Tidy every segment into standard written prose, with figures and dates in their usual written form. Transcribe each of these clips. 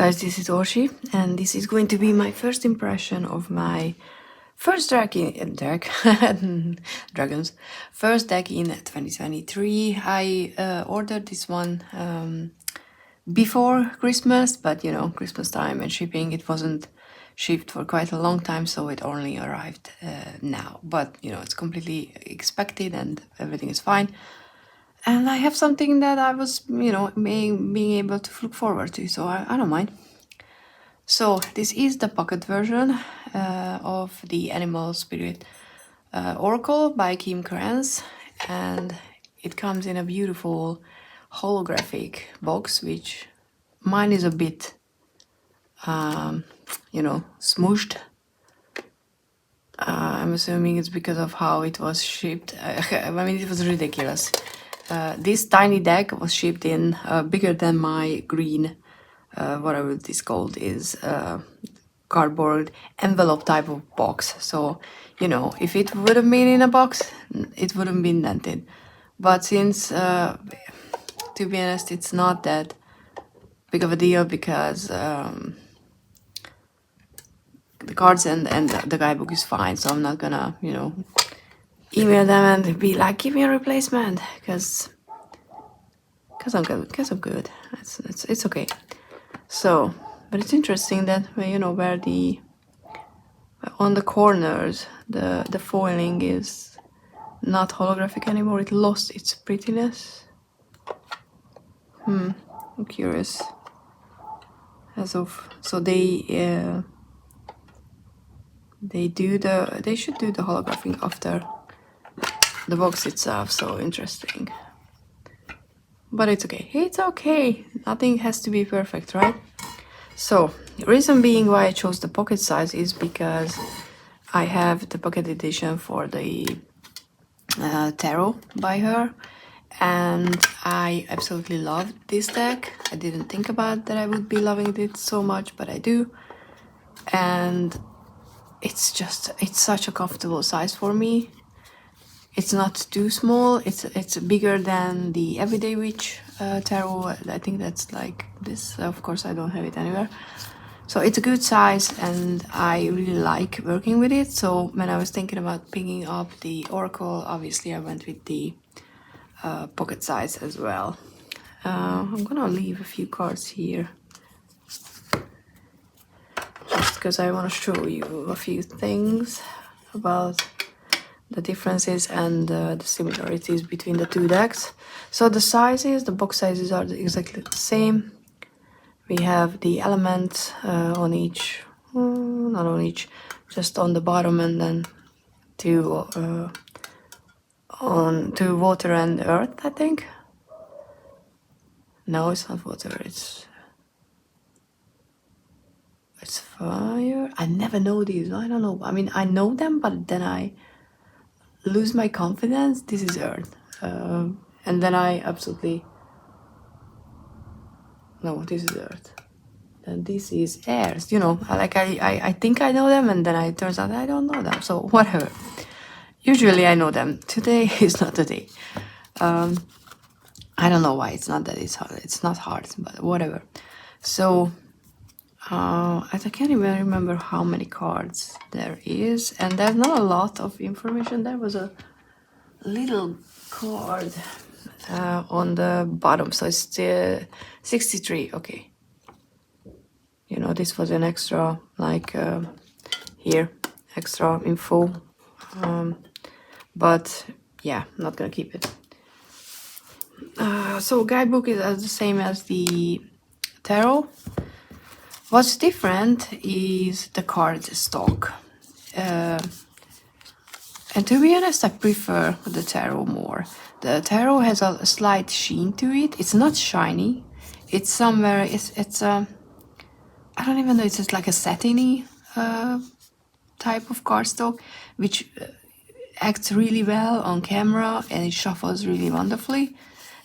Guys, this is Orsi, and this is going to be my first impression of my first dragons, first deck in 2023. I ordered this one before Christmas, but you know, Christmas time and shipping, it wasn't shipped for quite a long time, so it only arrived now. But you know, it's completely expected and everything is fine. And I have something that I was, you know, being able to look forward to, so I don't mind. So this is the pocket version of the Animal Spirit Oracle by Kim Kranz, and it comes in a beautiful holographic box, which mine is a bit, you know, smooshed. I'm assuming it's because of how it was shipped. I mean, it was ridiculous. This tiny deck was shipped in bigger than my green, whatever this called is, cardboard envelope type of box. So, you know, if it would have been in a box, it wouldn't been dented. But since, to be honest, it's not that big of a deal because the cards and the guidebook is fine. So I'm not gonna, you know, email them and be like, give me a replacement, because I'm good. It's okay. So, but it's interesting that, you know, where on the corners the foiling is not holographic anymore. It lost its prettiness. I'm curious. So they should do the holographing after the box itself. So interesting. But it's okay. It's okay. Nothing has to be perfect, right? So, the reason being why I chose the pocket size is because I have the pocket edition for the tarot by her, and I absolutely love this deck. I didn't think about that I would be loving it so much, but I do. And it's such a comfortable size for me. It's not too small. It's bigger than the Everyday Witch tarot. I think that's like this. Of course, I don't have it anywhere. So it's a good size, and I really like working with it. So when I was thinking about picking up the Oracle, obviously I went with the pocket size as well. I'm gonna leave a few cards here, just because I want to show you a few things about the differences and the similarities between the two decks. So the box sizes are exactly the same. We have the elements on each, not on each, just on the bottom, and then two water and earth, I think. No, it's not water, it's fire. I never know these. I don't know. I mean, I know them, but then I lose my confidence. This is earth, and then I absolutely no, this is earth, and this is air. You know, I think I know them, and then it turns out I don't know them. So whatever. Usually I know them. Today is not the day. I don't know why. It's not that it's hard. It's not hard, but whatever. So I can't even remember how many cards there is, and there's not a lot of information. There was a little card on the bottom, so it's 63. Okay, you know, this was an extra, like here, extra info, but yeah, I'm not gonna keep it. So guidebook is the same as the tarot. What's different is the card stock. And to be honest, I prefer the tarot more. The tarot has a slight sheen to it. It's not shiny. It's somewhere, it's I don't even know, it's just like a satiny type of cardstock, which acts really well on camera, and it shuffles really wonderfully.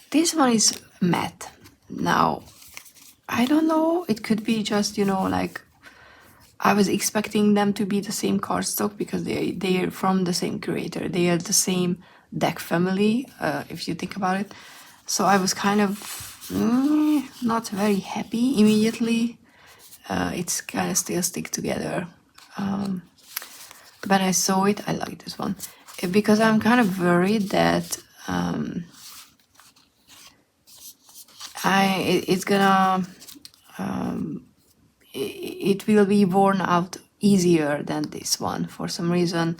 This one is matte. Now, I don't know, it could be just, you know, like, I was expecting them to be the same cardstock because they are from the same creator. They are the same deck family, if you think about it. So I was kind of not very happy immediately it's kind of still stick together. When I saw it, I like this one because I'm kind of worried that it's gonna it will be worn out easier than this one for some reason,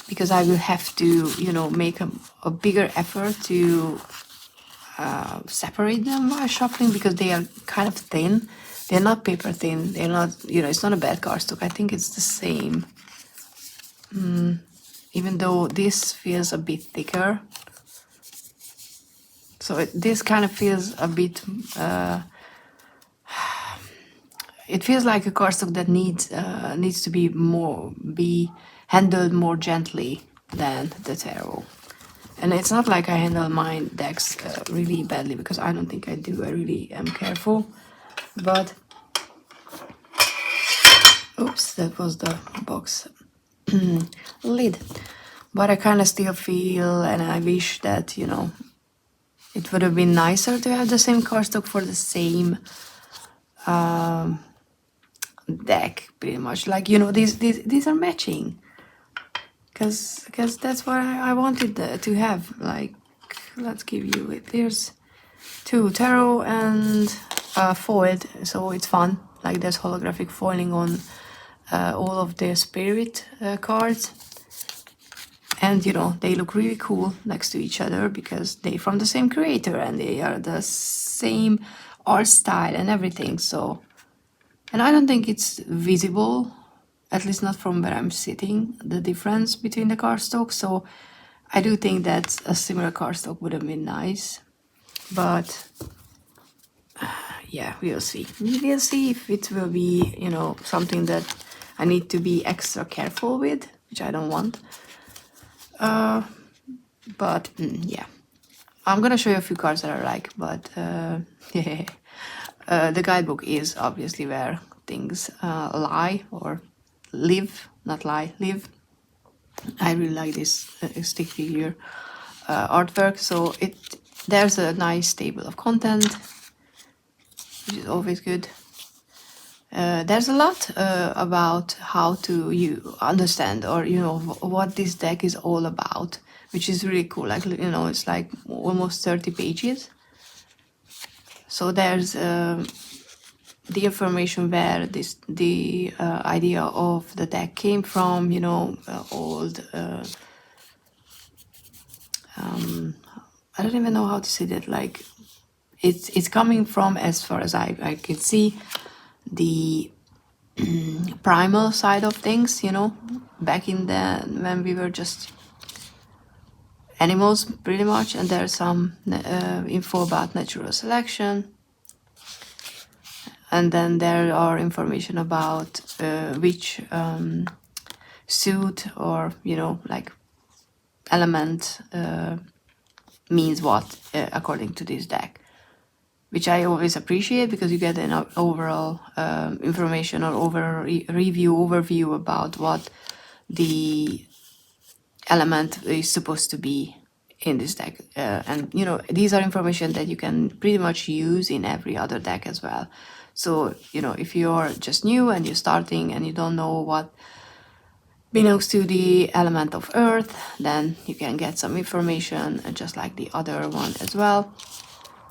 because I will have to, you know, make a bigger effort to separate them while shuffling, because they are kind of thin. They're not paper thin. They're not, you know, it's not a bad cardstock. I think it's the same. Even though this feels a bit thicker. So this kind of feels a bit, it feels like a cardstock that needs to be handled more gently than the tarot. And it's not like I handle my decks really badly, because I don't think I do. I really am careful. But, oops, that was the box lid. But I kind of still feel, and I wish that, you know, it would have been nicer to have the same cardstock for the same deck, pretty much. Like, you know, these are matching. Because that's what I wanted to have. Like, let's give you it. There's 2 tarot and foiled, so it's fun. Like, there's holographic foiling on all of the spirit cards. And, you know, they look really cool next to each other because they're from the same creator and they are the same art style and everything. So, and I don't think it's visible, at least not from where I'm sitting, the difference between the cardstock. So I do think that a similar cardstock would have been nice. But yeah, we'll see. We'll see if it will be, you know, something that I need to be extra careful with, which I don't want. But yeah, I'm gonna show you a few cards that I like, but yeah. The guidebook is obviously where things lie or live, not lie, live. I really like this stick figure artwork. So there's a nice table of content, which is always good. There's a lot about how to you understand, or you know, what this deck is all about, which is really cool. Like, you know, it's like almost 30 pages. So there's the information where the idea of the deck came from, you know, old I don't even know how to say that. Like, it's coming from, as far as I can see, the primal side of things, you know, back in when we were just animals, pretty much. And there's some info about natural selection, and then there are information about which suit, or, you know, like element means what according to this deck, which I always appreciate, because you get an overall information or overview about what the element is supposed to be in this deck. And, you know, these are information that you can pretty much use in every other deck as well. So, you know, if you're just new and you're starting and you don't know what belongs to the element of earth, then you can get some information just like the other one as well.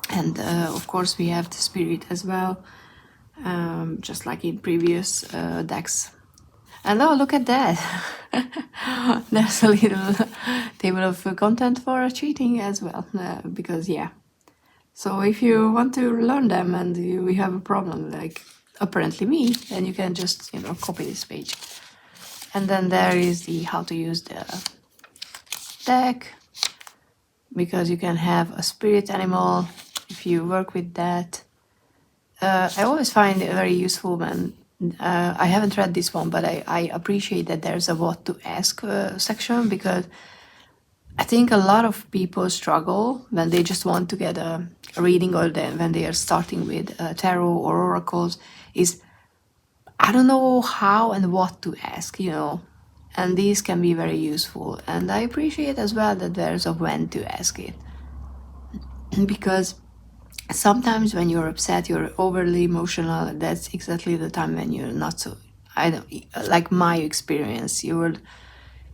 And of course we have the spirit as well, just like in previous decks. And oh, look at that. There's a little table of content for cheating as well, because yeah. So if you want to learn them and you have a problem, like apparently me, then you can just, you know, copy this page. And then there is the how to use the deck, because you can have a spirit animal if you work with that. I always find it very useful when I haven't read this one, but I appreciate that there's a what to ask section, because I think a lot of people struggle when they just want to get a reading, or when they are starting with tarot or oracles, is I don't know how and what to ask, you know, and these can be very useful. And I appreciate as well that there's a when to ask it, because Sometimes when you're upset, you're overly emotional. That's exactly the time when you're not so. I don't like my experience. You're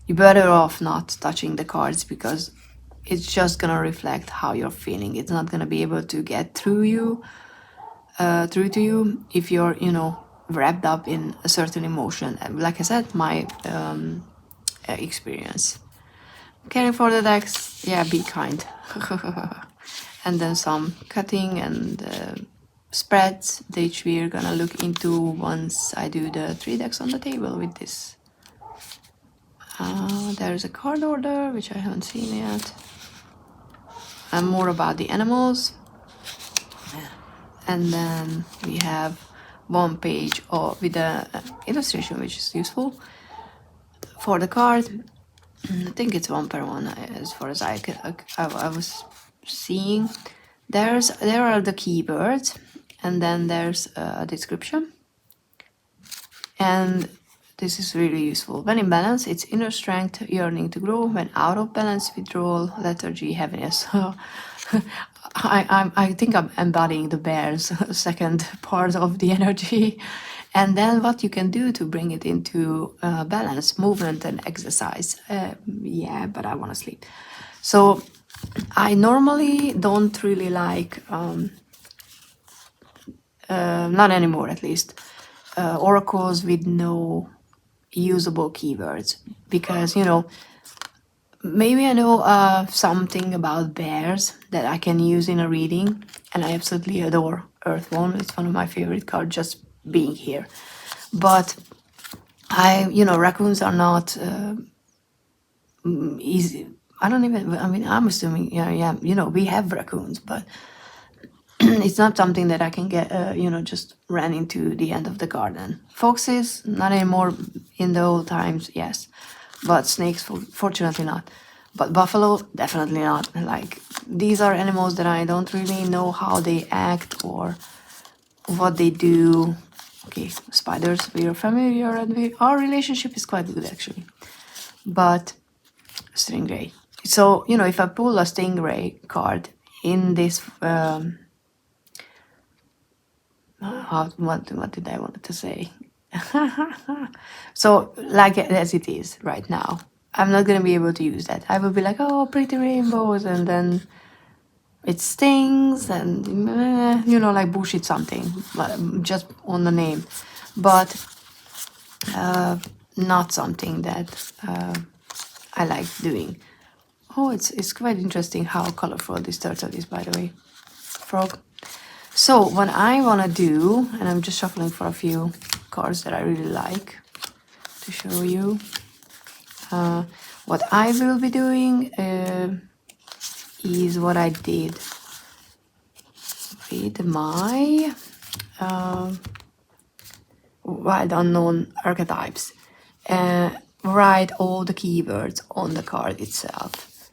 better off not touching the cards because it's just gonna reflect how you're feeling. It's not gonna be able to get through to you if you're wrapped up in a certain emotion. Like I said, my experience. Caring for the decks, yeah, be kind. And then some cutting and spreads, which we're gonna look into once I do the 3 decks on the table with this. There's a card order, which I haven't seen yet. And more about the animals. And then we have one page with the illustration, which is useful for the card. I think it's 1 per 1 as far as I was seeing. There are the keywords, and then there's a description. And this is really useful. When in balance, it's inner strength, yearning to grow. When out of balance, withdrawal, lethargy, heaviness. I think I'm embodying the bear's second part of the energy. And then what you can do to bring it into balance, movement and exercise. Yeah, but I want to sleep. So I normally don't really like, not anymore at least, oracles with no usable keywords. Because, maybe I know something about bears that I can use in a reading, and I absolutely adore Earthworm. It's one of my favorite cards just being here. But raccoons are not easy. I'm assuming, we have raccoons, but it's not something that I can get, just ran into the end of the garden. Foxes, not anymore. In the old times, yes. But snakes, fortunately not. But buffalo, definitely not. Like, these are animals that I don't really know how they act or what they do. Okay, spiders, we are familiar, and our relationship is quite good, actually. But stingray. So, if I pull a stingray card in this... what did I want to say? So, like as it is right now, I'm not gonna be able to use that. I will be like, oh, pretty rainbows, and then it stings, and like bullshit something, just on the name, but not something that I like doing. Oh, it's quite interesting how colorful this turtle is, by the way. Frog. So what I want to do, and I'm just shuffling for a few cards that I really like to show you. What I will be doing is what I did with my wild unknown archetypes. Write all the keywords on the card itself.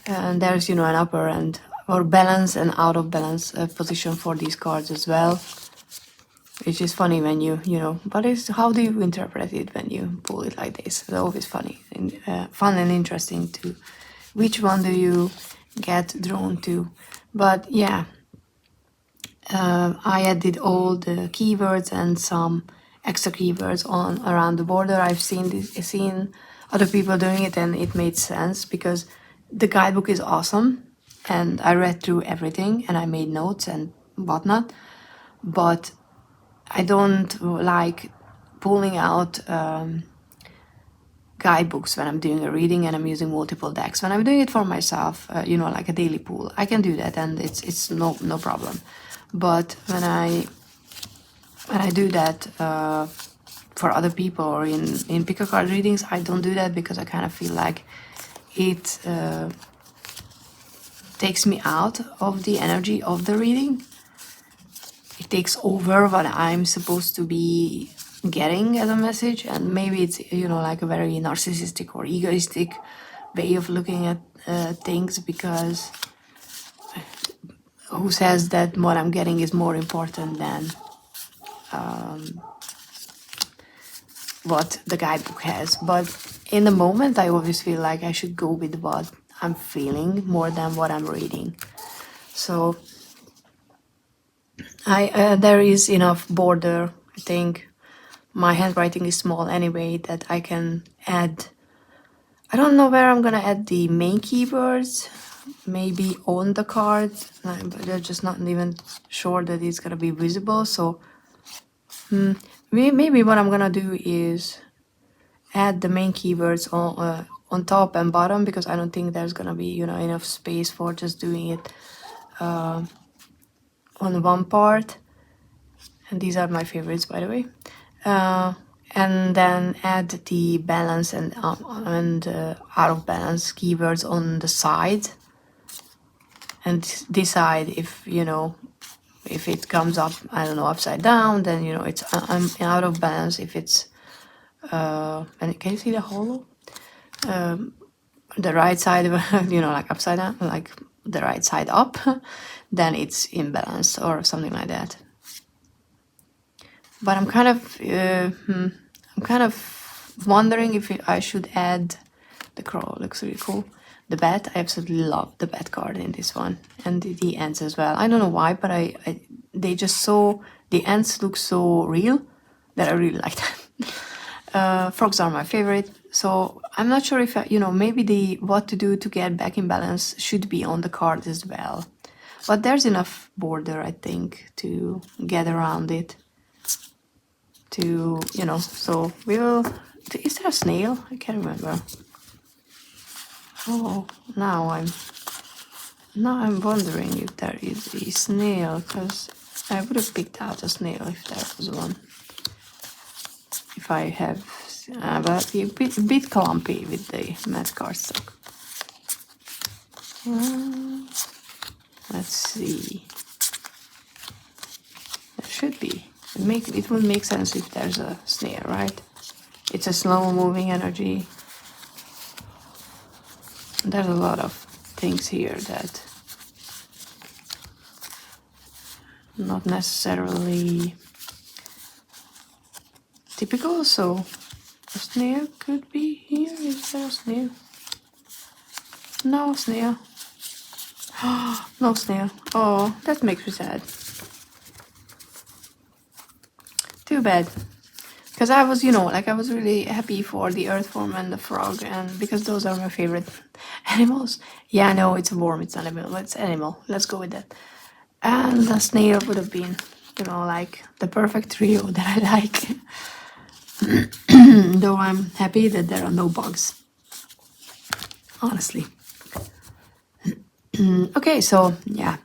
And there's, an upper and or balance and out of balance position for these cards as well, which is funny when but how do you interpret it when you pull it like this? It's always funny and fun and interesting to which one do you get drawn to. But yeah, I added all the keywords and some extra keywords on around the border. I've seen other people doing it, and it made sense because the guidebook is awesome, and I read through everything and I made notes and whatnot. But I don't like pulling out guidebooks when I'm doing a reading and I'm using multiple decks. When I'm doing it for myself, like a daily pool, I can do that, and it's no problem. But when I do that for other people or in pick a card readings, I don't do that because I kind of feel like it takes me out of the energy of the reading. It takes over what I'm supposed to be getting as a message, and maybe it's like a very narcissistic or egoistic way of looking at things, because who says that what I'm getting is more important than what the guidebook has? But in the moment, I always feel like I should go with what I'm feeling more than what I'm reading. So There is enough border. I think my handwriting is small anyway that I can add. I don't know where I'm gonna add the main keywords. Maybe on the card, but they're just not even sure that it's gonna be visible. So maybe what I'm gonna do is add the main keywords on top and bottom, because I don't think there's gonna be enough space for just doing it on one part. And these are my favorites, by the way. And then add the balance and out of balance keywords on the side, and decide if if it comes up, I don't know, upside down, then it's I'm out of balance. If it's and can you see the hollow? The right side, like upside down, like the right side up, then it's in balance or something like that. But I'm kind of wondering if I should add the crow. Looks really cool. The bat, I absolutely love the bat card in this one, and the ants as well. I don't know why, but they just the ants look so real that I really like them. Frogs are my favorite, so I'm not sure if maybe the what to do to get back in balance should be on the card as well. But there's enough border, I think, to get around it. So we will. Is there a snail? I can't remember. Oh, now I'm wondering if there is a snail, because I would have picked out a snail if there was one. If I have, but a bit clumpy with the matte cardstock. Let's see. There should be. It would make sense if there's a snail, right? It's a slow-moving energy. There's a lot of things here that not necessarily typical, so a snail could be here. Is there a snail? No snail. No snail. Oh, that makes me sad. Too bad. Because I was, I was really happy for the earthworm and the frog, and because those are my favorite animals. Yeah, no, it's a worm, it's not an animal, it's animal. Let's go with that. And the snail would have been, like the perfect trio that I like. Though I'm happy that there are no bugs. Honestly. Okay, so yeah.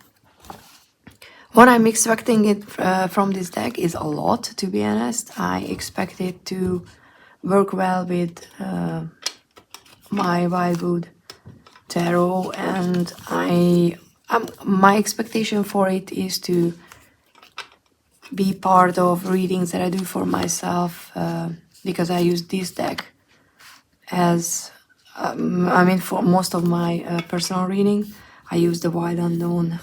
What I'm expecting it from this deck is a lot, to be honest. I expect it to work well with my Wildwood Tarot, and my expectation for it is to be part of readings that I do for myself, because I use this deck as, for most of my personal reading. I use the Wild Unknown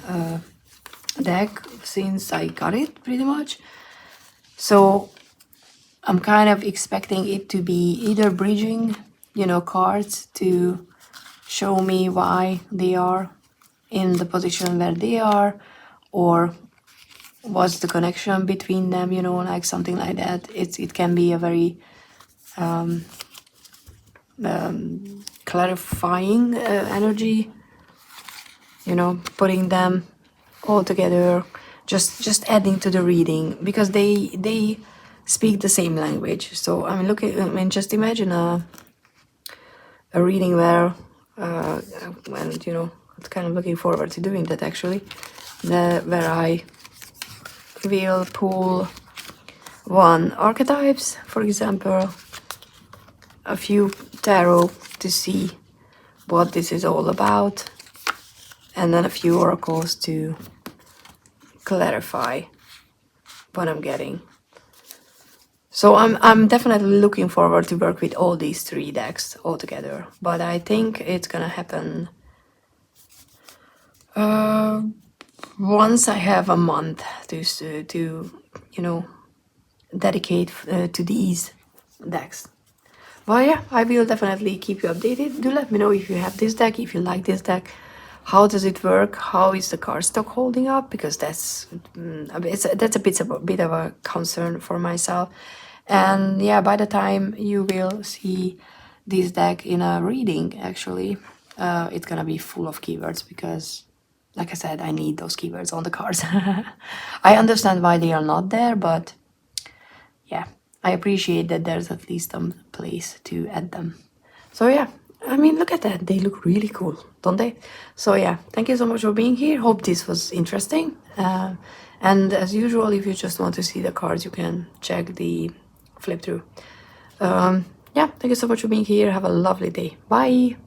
deck since I got it, pretty much. So I'm kind of expecting it to be either bridging, cards to show me why they are in the position where they are, or what's the connection between them, like something like that. It can be a very clarifying energy, putting them all together, just adding to the reading, because they speak the same language. So just imagine a reading where and I'm kind of looking forward to doing that, actually, where I will pull one archetypes, for example, a few tarot to see what this is all about, and then a few oracles to clarify what I'm getting. So I'm definitely looking forward to work with all these three decks all together, but I think it's gonna happen once I have a month to dedicate to these decks. Well, yeah, I will definitely keep you updated. Do let me know if you have this deck, if you like this deck, how does it work, how is the cardstock holding up, because that's that's a bit of a concern for myself. And yeah, by the time you will see this deck in a reading, actually, it's gonna be full of keywords, because like I said, I need those keywords on the cards. I understand why they are not there, but yeah, I appreciate that there's at least some place to add them. So yeah, I mean, look at that. They look really cool, don't they? So yeah, thank you so much for being here. Hope this was interesting. And as usual, if you just want to see the cards, you can check the flip through. Yeah, thank you so much for being here. Have a lovely day. Bye.